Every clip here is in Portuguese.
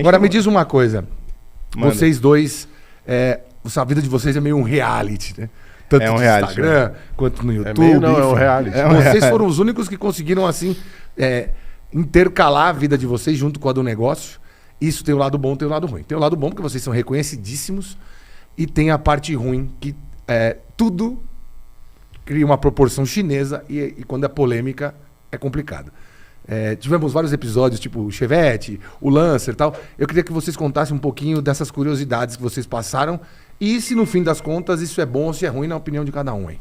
Agora me diz uma coisa. Manda. Vocês dois, a vida de vocês é meio um reality, né? Tanto É um no reality, Instagram, quanto no YouTube. meio não, é um enfim. reality. Vocês foram os únicos que conseguiram, assim, intercalar a vida de vocês junto com a do negócio. Isso tem o lado bom, tem o lado ruim. Tem o lado bom porque vocês são reconhecidíssimos e tem a parte ruim que tudo cria uma proporção chinesa e quando é polêmica é complicado. Tivemos vários episódios, tipo o Chevette, o Lancer e tal. Eu queria que vocês contassem um pouquinho dessas curiosidades que vocês passaram e se no fim das contas isso é bom ou se é ruim na opinião de cada um, hein?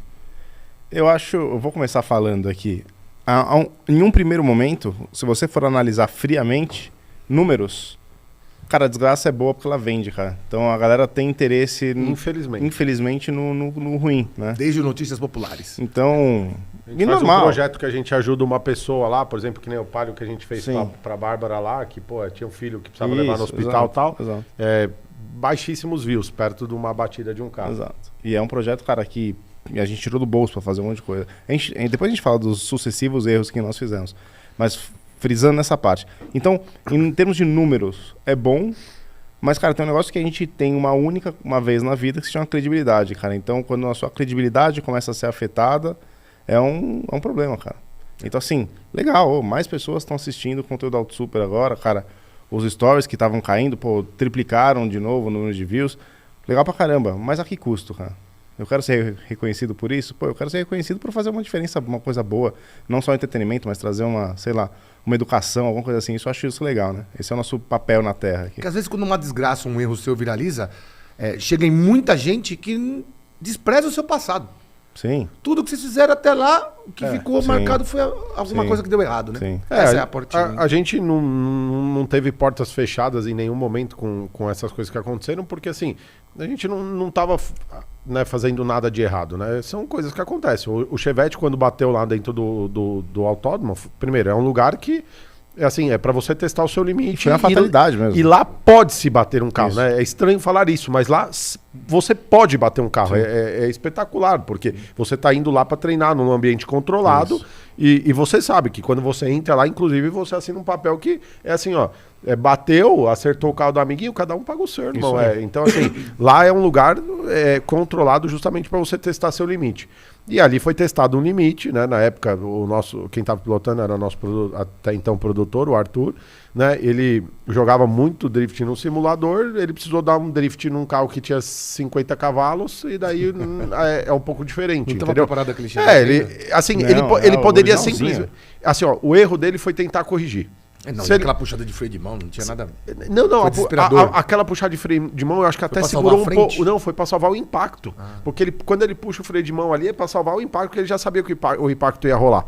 Eu vou começar falando aqui. Em um primeiro momento, se você for analisar friamente, números, cara, a desgraça é boa porque ela vende, cara. Então a galera tem interesse, infelizmente no ruim, né? Desde Notícias Populares. Então, e normal. Um projeto que a gente ajuda uma pessoa lá, por exemplo, que nem o palio que a gente fez pra Bárbara lá, que, tinha um filho que precisava levar no hospital e tal. Exato. Baixíssimos views, perto de uma batida de um carro. Exato. E é um projeto, cara, que a gente tirou do bolso pra fazer um monte de coisa. Depois a gente fala dos sucessivos erros que nós fizemos. Mas frisando nessa parte. Então, em termos de números, é bom, mas, cara, tem um negócio que a gente tem uma vez na vida que se chama credibilidade, cara. Então, quando a sua credibilidade começa a ser afetada, é um problema, cara. Então, assim, legal, mais pessoas estão assistindo o conteúdo da AutoSuper agora, cara. Os stories que estavam caindo, triplicaram de novo o número de views. Legal pra caramba, mas a que custo, cara? Eu quero ser reconhecido por isso? Eu quero ser reconhecido por fazer uma diferença, uma coisa boa. Não só entretenimento, mas trazer uma educação, alguma coisa assim. Eu acho isso legal, né? Esse é o nosso papel na Terra aqui. Porque às vezes quando uma desgraça, um erro seu viraliza, chega em muita gente que despreza o seu passado. Sim. Tudo que vocês fizeram até lá, o que ficou marcado foi alguma coisa que deu errado, né? Sim. Essa é a portinha. A gente não teve portas fechadas em nenhum momento com essas coisas que aconteceram, porque assim, a gente não tava fazendo nada de errado, né? São coisas que acontecem. O Chevette, quando bateu lá dentro do autódromo, primeiro, é um lugar que é para você testar o seu limite. Foi uma fatalidade mesmo. E lá pode-se bater um carro, Isso. né? É estranho falar isso, mas lá você pode bater um carro. É espetacular, porque você tá indo lá para treinar num ambiente controlado e você sabe que quando você entra lá, inclusive, você assina um papel que é assim, ó, bateu, acertou o carro do amiguinho, cada um paga o seu, irmão. Então, assim, lá é um lugar controlado justamente para você testar seu limite. E ali foi testado um limite, né? Na época, quem estava pilotando era o nosso até então produtor, o Arthur, né? Ele jogava muito drift no simulador, ele precisou dar um drift num carro que tinha 50 cavalos, e daí é um pouco diferente, Não estava entendeu? preparado aquele Chevette. Ele poderia simplesmente... Assim, ó, o erro dele foi tentar corrigir. Aquela puxada de freio de mão, não tinha nada... Não, Foi desesperador. aquela puxada de freio de mão, eu acho que até pra segurou salvar a um pouco. frente? Não, foi pra salvar o impacto. Porque quando ele puxa o freio de mão ali, é pra salvar o impacto, porque ele já sabia que o impacto ia rolar.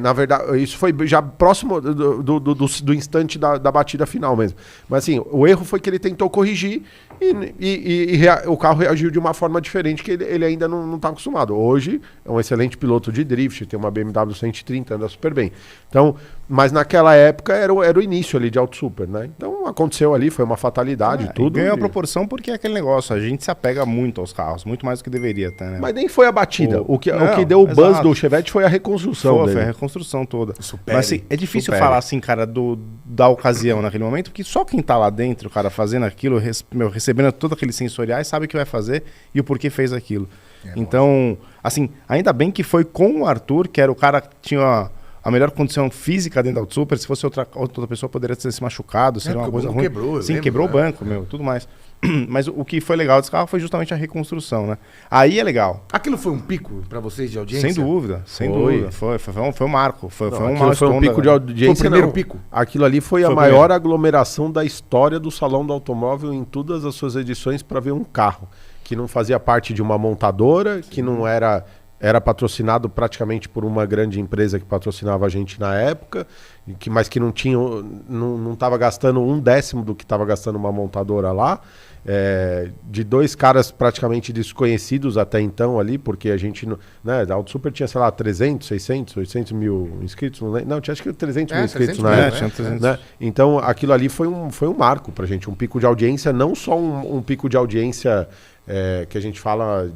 Na verdade, isso foi já próximo do instante da batida final mesmo. Mas assim, o erro foi que ele tentou corrigir e o carro reagiu de uma forma diferente que ele ainda não está acostumado. Hoje é um excelente piloto de drift, tem uma BMW 130, anda super bem. Então, mas naquela época era o início ali de AutoSuper, né? Então aconteceu ali, foi uma fatalidade, tudo. Ganhou a proporção porque é aquele negócio, a gente se apega muito aos carros, muito mais do que deveria até, né? Mas nem foi a batida. O que deu o buzz do Chevette foi a reconstrução dele. Foi a reconstrução toda. Supere, mas assim, é difícil falar assim, cara, da ocasião naquele momento, porque só quem tá lá dentro, cara, fazendo aquilo, recebendo todos aqueles sensoriais, sabe o que vai fazer e o porquê fez aquilo. Então, assim, ainda bem que foi com o Arthur, que era o cara que tinha a melhor condição física dentro da AutoSuper. Se fosse outra pessoa, poderia ter se machucado, seria uma coisa ruim. Quebrou o banco, tudo mais. Mas o que foi legal desse carro foi justamente a reconstrução, né? Aí é legal. Aquilo foi um pico pra vocês de audiência? Sem dúvida. Foi um marco. Foi um pico de audiência. Foi o primeiro pico? Aquilo ali foi a maior aglomeração da história do Salão do Automóvel em todas as suas edições para ver um carro que não fazia parte de uma montadora, que não era patrocinado praticamente por uma grande empresa que patrocinava a gente na época, mas que não estava gastando 1/10 do que estava gastando uma montadora lá. De dois caras praticamente desconhecidos até então ali, porque a gente, né, a AutoSuper tinha, sei lá, 300, 600, 800 mil inscritos, não, tinha acho que 300 mil inscritos 300 na mil, época, tinha 300. né? Então aquilo ali foi um marco pra gente, um pico de audiência, não só um pico de audiência que a gente fala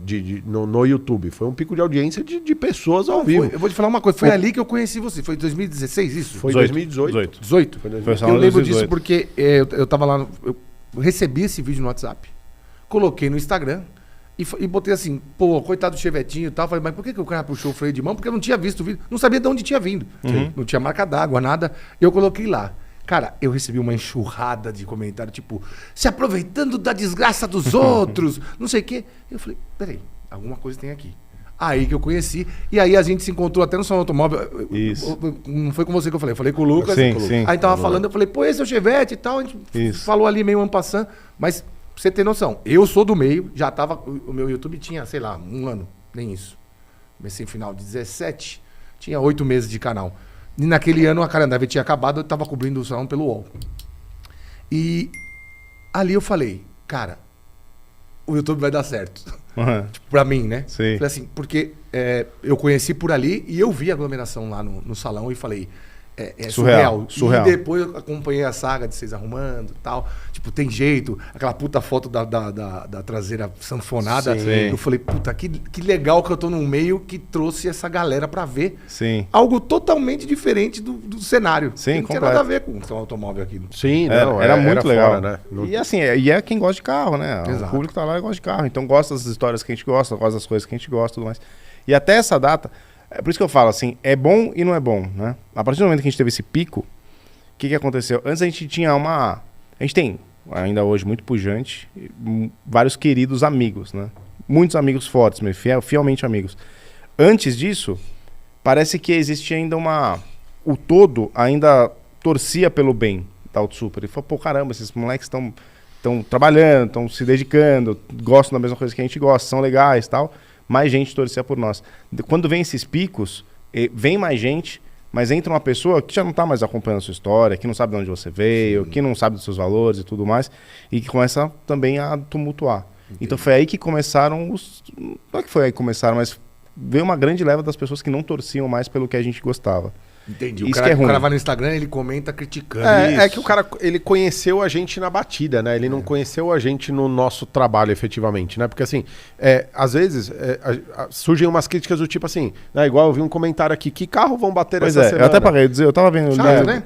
no YouTube. Foi um pico de audiência de pessoas ao vivo. Eu vou te falar uma coisa, foi ali que eu conheci você. Foi em 2016 isso? Foi em 2018. 18? Foi 2018. Eu lembro disso porque eu tava lá, eu recebi esse vídeo no WhatsApp, coloquei no Instagram e botei assim, pô, coitado do Chevetinho e tal. Falei, mas por que o cara puxou o freio de mão? Porque eu não tinha visto o vídeo, não sabia de onde tinha vindo. Não tinha marca d'água, nada. Eu coloquei lá. Cara, eu recebi uma enxurrada de comentário, tipo, se aproveitando da desgraça dos outros, não sei o quê. Eu falei, peraí, alguma coisa tem aqui. Aí que eu conheci, e aí a gente se encontrou até no salão automóvel. Isso. Não foi com você que eu falei com o Lucas. Sim, sim. Aí tava falando, eu falei, pô, esse é o Chevette e tal. A gente falou ali meio en passant, mas pra você ter noção, eu sou do meio, já tava, o meu YouTube tinha, sei lá, 1 ano, nem isso. Comecei em final de 17, tinha 8 meses de canal. E naquele ano a Carandave tinha acabado, eu tava cobrindo o salão pelo UOL. E ali eu falei, cara, o YouTube vai dar certo. Tipo, pra mim, né? Sim. Falei assim, porque eu conheci por ali e eu vi a aglomeração lá no salão e falei, é surreal. Surreal. E depois eu acompanhei a saga de vocês arrumando e tal. Tipo, tem jeito. Aquela puta foto da traseira sanfonada. Sim. Eu falei, puta, que legal que eu tô num meio que trouxe essa galera pra ver Sim. algo totalmente diferente do cenário. Sim, não tinha nada a ver com o automóvel aqui. Sim, não, Era muito legal. Fora, né? E assim, é quem gosta de carro, né? Exato. O público tá lá e gosta de carro. Então gosta das histórias que a gente gosta das coisas que a gente gosta e tudo mais. E até essa data, é por isso que eu falo assim, é bom e não é bom, né? A partir do momento que a gente teve esse pico, o que aconteceu? Antes a gente tinha a gente tem, ainda hoje, muito pujante, vários queridos amigos, né? Muitos amigos fortes, fielmente amigos. Antes disso, parece que existia ainda o todo ainda torcia pelo bem da Auto Super. E falou, pô, caramba, esses moleques estão trabalhando, estão se dedicando, gostam da mesma coisa que a gente gosta, são legais e tal. Mais gente torcia por nós. Quando vem esses picos, vem mais gente, mas entra uma pessoa que já não está mais acompanhando a sua história, que não sabe de onde você veio, que não sabe dos seus valores e tudo mais, e que começa também a tumultuar. Entendi. Então foi aí que começaram não é que foi aí que começaram, mas veio uma grande leva das pessoas que não torciam mais pelo que a gente gostava. Entendi. Isso que é ruim. O cara vai no Instagram, ele comenta criticando. É que o cara, ele conheceu a gente na batida, né? Ele não conheceu a gente no nosso trabalho, efetivamente, né? Porque, assim, às vezes, surgem umas críticas do tipo assim, né? Igual eu vi um comentário aqui, que carro vão bater essa semana? Eu até paguei, eu tava vendo... Chato, né?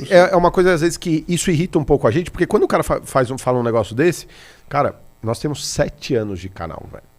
É uma coisa, às vezes, que isso irrita um pouco a gente, porque quando o cara fala um negócio desse, cara, nós temos 7 anos de canal, velho.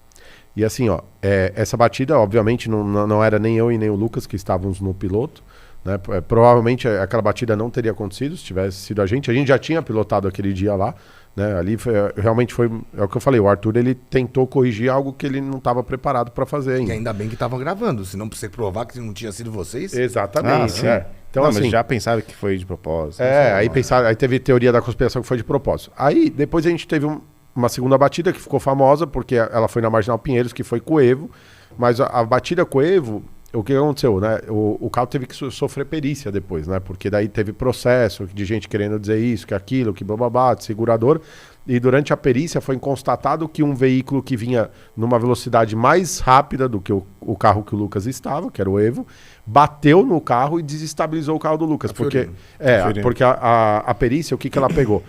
E assim, ó, essa batida, obviamente, não era nem eu e nem o Lucas que estávamos no piloto, né? Provavelmente aquela batida não teria acontecido se tivesse sido a gente já tinha pilotado aquele dia lá, né? Ali realmente foi, é o que eu falei, o Arthur, ele tentou corrigir algo que ele não estava preparado para fazer ainda. E ainda bem que estavam gravando, senão pra você provar que não tinha sido vocês. Exatamente. Então, mas já pensaram que foi de propósito. Aí teve teoria da conspiração que foi de propósito. Aí, depois a gente teve uma segunda batida que ficou famosa, porque ela foi na Marginal Pinheiros, que foi com o Evo, mas a batida com o Evo, o que aconteceu, né? O carro teve que sofrer perícia depois, né? Porque daí teve processo de gente querendo dizer isso, que aquilo, que blá, de segurador, e durante a perícia foi constatado que um veículo que vinha numa velocidade mais rápida do que o carro que o Lucas estava, que era o Evo, bateu no carro e desestabilizou o carro do Lucas. Porque a perícia, o que ela pegou?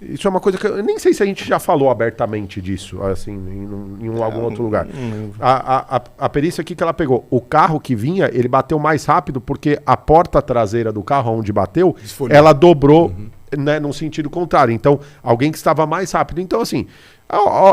Isso é uma coisa que eu nem sei se a gente já falou abertamente disso, assim, em algum outro lugar. A perícia, o que ela pegou? O carro que vinha, ele bateu mais rápido porque a porta traseira do carro, onde bateu, ela dobrou, né, num sentido contrário. Então, alguém que estava mais rápido. Então, assim,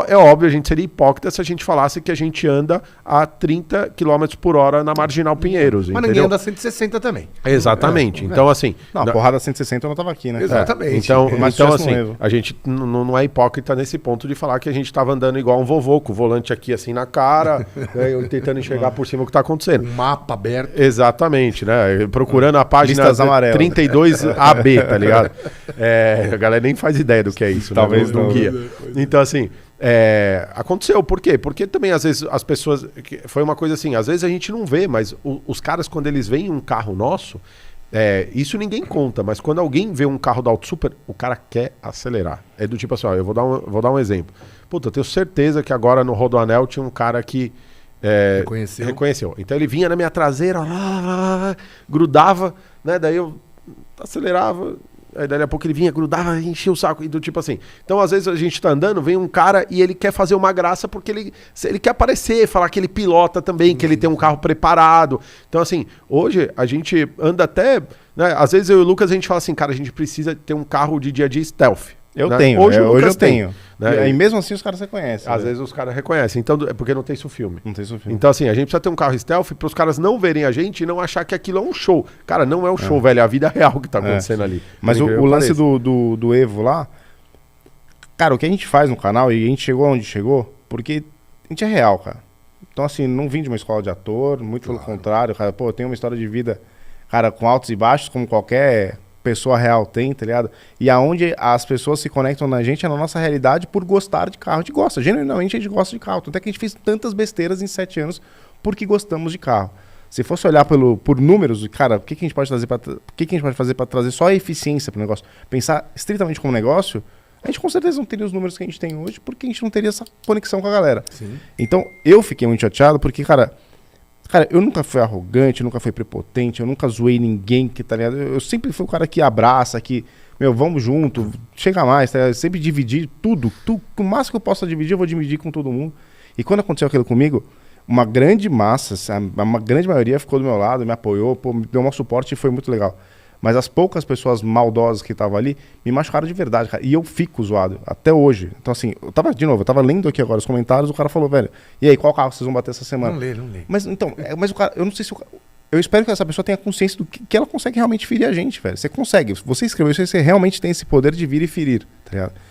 é óbvio, a gente seria hipócrita se a gente falasse que a gente anda a 30 km por hora na Marginal Pinheiros. Mas ninguém anda a 160 também. Exatamente. Então, assim... Não, a porrada 160 eu não tava aqui, né? Exatamente. Então assim, a gente não é hipócrita nesse ponto de falar que a gente estava andando igual um vovô, com o volante aqui assim na cara, né, tentando enxergar por cima o que está acontecendo. Um mapa aberto. Exatamente, né? Procurando a página 32AB, tá ligado? A galera nem faz ideia do que é isso, talvez né? Não guia. Então, assim... aconteceu, por quê? Porque também às vezes as pessoas, foi uma coisa assim, às vezes a gente não vê, mas os caras quando eles veem um carro nosso, isso ninguém conta, mas quando alguém vê um carro da Auto Super, o cara quer acelerar. É do tipo assim, ó, eu vou dar um exemplo. Puta, eu tenho certeza que agora no Rodoanel tinha um cara que reconheceu. Então ele vinha na minha traseira, grudava, né? Daí eu acelerava, Aí dali a pouco ele vinha, grudava, enchia o saco. E do tipo assim. Então, às vezes a gente tá andando, vem um cara e ele quer fazer uma graça porque ele quer aparecer, falar que ele pilota também, que ele tem um carro preparado. Então, assim, hoje a gente anda até. Né, às vezes eu e o Lucas a gente fala assim, cara, a gente precisa ter um carro de dia a dia stealth. Eu né? tenho, hoje eu tenho. Né? E mesmo assim os caras reconhecem. Às vezes os caras reconhecem, então é porque não tem isso filme. Não tem isso filme. Então assim, a gente precisa ter um carro stealth para os caras não verem a gente e não achar que aquilo é um show. Cara, não é um show, velho, é a vida real que tá acontecendo ali. Mas o lance do Evo lá, cara, o que a gente faz no canal, e a gente chegou onde chegou, porque a gente é real, cara. Então assim, não vim de uma escola de ator, muito pelo contrário, cara. Pô, eu tenho uma história de vida, cara, com altos e baixos, como qualquer pessoa real tem, tá ligado? E aonde as pessoas se conectam na gente é na nossa realidade por gostar de carro. A gente gosta, genuinamente a gente gosta de carro. Tanto é que a gente fez tantas besteiras em 7 anos porque gostamos de carro. Se fosse olhar por números, cara, o que a gente pode trazer fazer para trazer só a eficiência para o negócio, pensar estritamente como negócio, a gente com certeza não teria os números que a gente tem hoje porque a gente não teria essa conexão com a galera. Sim. Então, eu fiquei muito chateado porque, cara, eu nunca fui arrogante, eu nunca fui prepotente, eu nunca zoei ninguém, que tá ligado? Eu sempre fui o cara que abraça, que, meu, vamos junto, chega mais, tá ligado? Eu sempre dividi tudo, o máximo que eu possa dividir, eu vou dividir com todo mundo. E quando aconteceu aquilo comigo, uma grande massa, uma grande maioria ficou do meu lado, me apoiou, pô, me deu um suporte e foi muito legal. Mas as poucas pessoas maldosas que estavam ali me machucaram de verdade, cara. E eu fico zoado, até hoje. Então, assim, eu tava lendo aqui agora os comentários, o cara falou, velho, e aí, qual carro vocês vão bater essa semana? Não lê. Mas, então, mas o cara, eu não sei se eu espero que essa pessoa tenha consciência do que ela consegue realmente ferir a gente, velho. Você consegue. Você escreveu isso, você realmente tem esse poder de vir e ferir, tá ligado?